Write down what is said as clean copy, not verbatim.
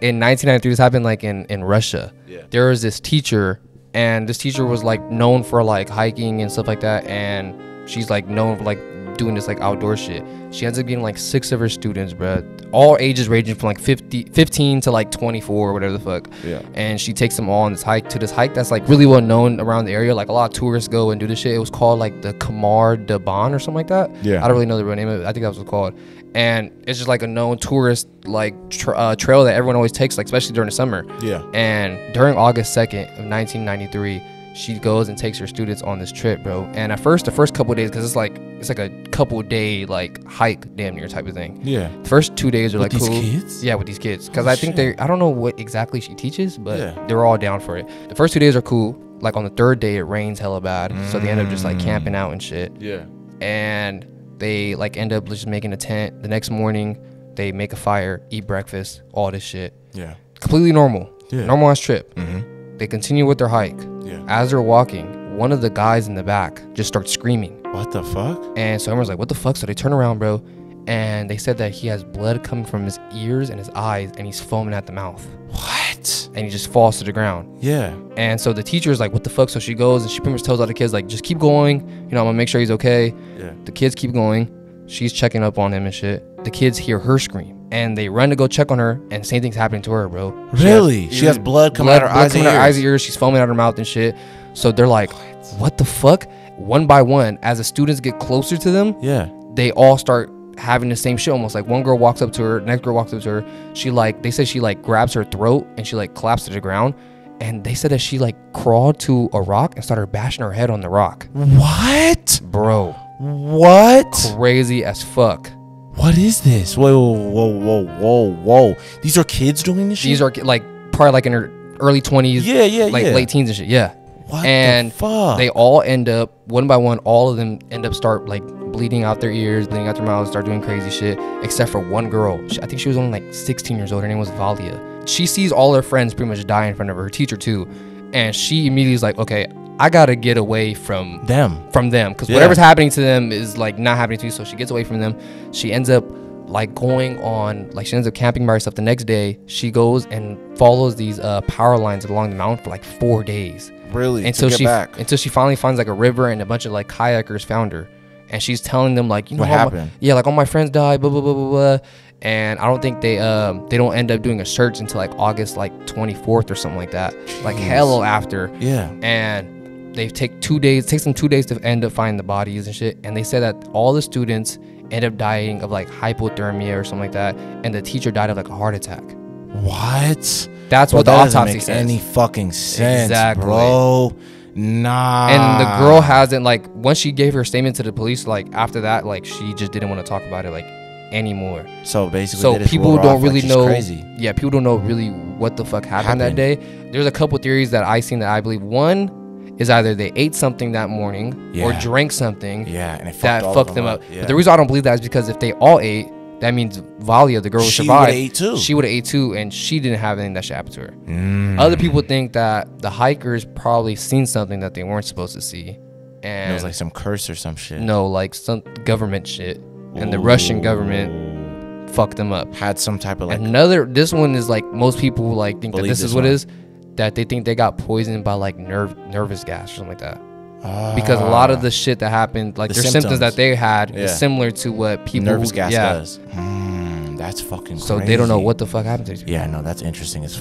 in 1993, this happened like in Russia. Yeah. There was this teacher, and this teacher was like known for like hiking and stuff like that, and she's like known for like doing this like outdoor shit. She ends up getting like 6 of her students, bro, all ages ranging from like 15 to like 24 or whatever the fuck. Yeah. And she takes them all on this hike that's like really well known around the area. Like a lot of tourists go and do this shit. It was called like the Kamar Daban or something like that. Yeah. I don't really know the real name of it. I think that was what it was called. And it's just like a known tourist like trail that everyone always takes, like especially during the summer. Yeah. And during August 2nd of 1993, she goes and takes her students on this trip, bro. And at first, the first couple of days, because it's like a couple day like hike, damn near type of thing. Yeah. The first 2 days are With like these cool. kids? Yeah, with these kids, because Oh, I think shit. I don't know what exactly she teaches, but Yeah. they're all down for it. The first 2 days are cool. Like on the 3rd day, it rains hella bad, so they end up just like camping out and shit. Yeah. And they like end up just making a tent. The next morning, they make a fire, eat breakfast, all this shit. Yeah. Completely normal. Yeah. Normal ass trip. Mm-hmm. They continue with their hike. Yeah. As they're walking, one of the guys in the back just starts screaming. What the fuck? And so everyone's like, what the fuck? So they turn around, bro. And they said that he has blood coming from his ears and his eyes, and he's foaming at the mouth. What? And he just falls to the ground. Yeah. And so the teacher's like, what the fuck? So she goes and she pretty much tells all the kids, like, just keep going. You know, I'm gonna make sure he's okay. Yeah. The kids keep going. She's checking up on him and shit. The kids hear her scream. And they run to go check on her, and same thing's happening to her, bro. Really? She has blood coming out her eyes and ears. She's foaming out her mouth and shit. So they're like, what the fuck? One by one, as the students get closer to them, Yeah. they all start having the same shit. Almost like one girl walks up to her, next girl walks up to her. She like, they said she like grabs her throat and she like collapsed to the ground. And they said that she like crawled to a rock and started bashing her head on the rock. What? Bro, What? crazy as fuck. What is this? Whoa. These are kids doing this shit? These are like probably like in her early 20s, Yeah. like late teens and shit. Yeah. What And the fuck? they all end up, one by one, all of them end up start like bleeding out their ears, bleeding out their mouths, start doing crazy shit, except for one girl. I think she was only like 16 years old. Her name was Valia. She sees all her friends pretty much die in front of her teacher too. And she immediately is like, okay, I gotta get away from them. Because whatever's happening to them is like not happening to me. So she gets away from them. She ends up like going on, like she ends up camping by herself. The next day, she goes and follows these power lines along the mountain for like 4 days. Really? Until she finally finds like a river, and a bunch of like kayakers found her, and she's telling them like, you know, What happened? Like all my friends died, blah blah blah blah blah. And I don't think they don't end up doing a search until like August like 24th or something like that. Jeez. Like hell after. Yeah. And they take 2 days. It takes them 2 days to end up finding the bodies and shit. And they said that all the students end up dying of like hypothermia or something like that, and the teacher died of like a heart attack. What? That's what the autopsy says. Any fucking sense, Exactly. bro. Nah. And the girl hasn't, like, once she gave her statement to the police, like after that, like she just didn't want to talk about it like anymore. So basically, So they just people wrote her don't off like really she's know. Crazy. Yeah, people don't know really what the fuck happened that day. There's a couple theories that I seen that I believe. One is either they ate something that morning or Yeah. drank something Yeah, and it that all fucked of them up. Yeah. But the reason I don't believe that is because if they all ate, that means Valia, the girl who She survived, would've ate too. She would have ate too, and she didn't have anything that should happen to her. Mm. Other people think that the hikers probably seen something that they weren't supposed to see, and It was like some curse or some shit. no, like some government shit, and the Russian government fucked them up. Had some type of like. This one is like most people like think that Believe this is this what one. it is, that they think they got poisoned by like nervous gas or something like that. Because a lot of the shit that happened, like The their symptoms that symptoms. they had, is Yeah. similar to what people nervous gas yeah. does. That's fucking So crazy. they don't know what the fuck happened to these people. Yeah, no, that's interesting as